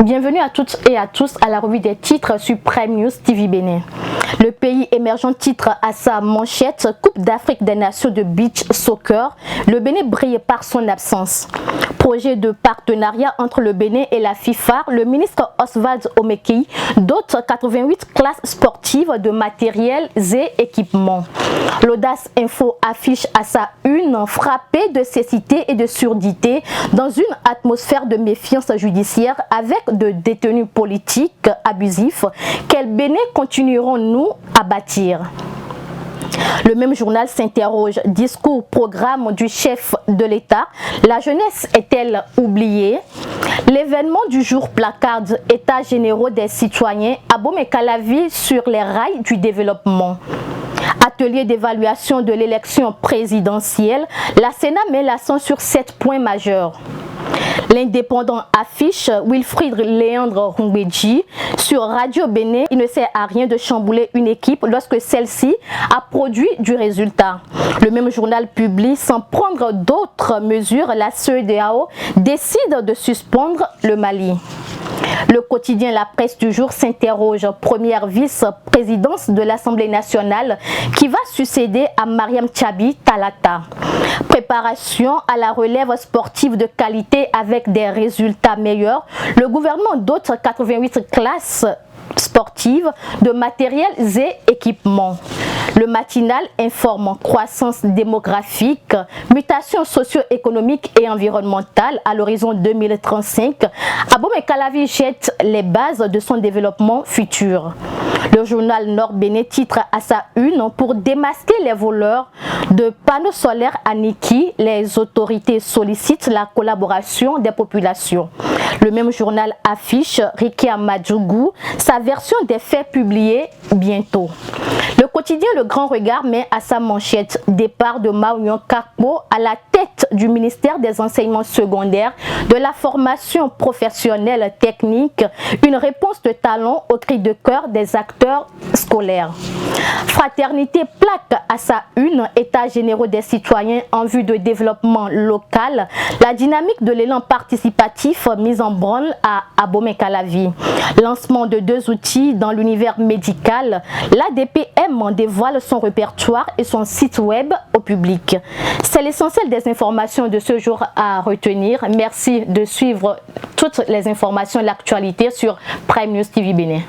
Bienvenue à toutes et à tous à la revue des titres sur Prime News TV Bénin. Le pays émergent titre à sa manchette Coupe d'Afrique des Nations de beach soccer. Le Bénin brille par son absence. Projet de partenariat entre le Bénin et la FIFA, le ministre Oswald Omekei dote 88 classes sportives de matériels et équipements. L'Audace Info affiche à sa une frappée de cécité et de surdité dans une atmosphère de méfiance judiciaire avec de détenus politiques abusifs. Quel Bénin continuerons-nous à bâtir? Le même journal s'interroge, discours, programme du chef de l'État, la jeunesse est-elle oubliée? L'événement du jour placarde États généraux des citoyens, Abomey-Calavi sur les rails du développement. Atelier d'évaluation de l'élection présidentielle, la Sénat met l'accent sur 7 points majeurs. L'Indépendant affiche Wilfried Léandre Rungbeji sur Radio Bénin. Il ne sert à rien de chambouler une équipe lorsque celle-ci a produit du résultat. Le même journal publie sans prendre d'autres mesures. La CEDEAO décide de suspendre le Mali. Le quotidien La Presse du jour s'interroge. Première vice-présidence de l'Assemblée nationale qui va succéder à Mariam Tchabi Talata. Préparation à la relève sportive de qualité avec des résultats meilleurs. Le gouvernement dote 88 classes sportives de matériel et équipements. Le matinal informe croissance démographique, mutation socio-économique et environnementale à l'horizon 2035. Abomey-Calavi jette les bases de son développement futur. Le journal Nord Bénin titre à sa une pour démasquer les voleurs de panneaux solaires à Niki. Les autorités sollicitent la collaboration des populations. Le même journal affiche Ricky Amadjougou, sa version des faits publiée bientôt. Le quotidien Le Grand Regard met à sa manchette départ de Maouyon Karpo à la tête du ministère des enseignements secondaires, de la formation professionnelle technique, une réponse de talent au cri de cœur des acteurs scolaires. Fraternité plaque à sa une États généraux des citoyens en vue de développement local, la dynamique de l'élan participatif mise en branle à Abomey-Calavi. Lancement de 2 outils dans l'univers médical, l'ADPM dévoile son répertoire et son site web au public. C'est l'essentiel des informations de ce jour à retenir. Merci de suivre toutes les informations et l'actualité sur Prime News TV Bénin.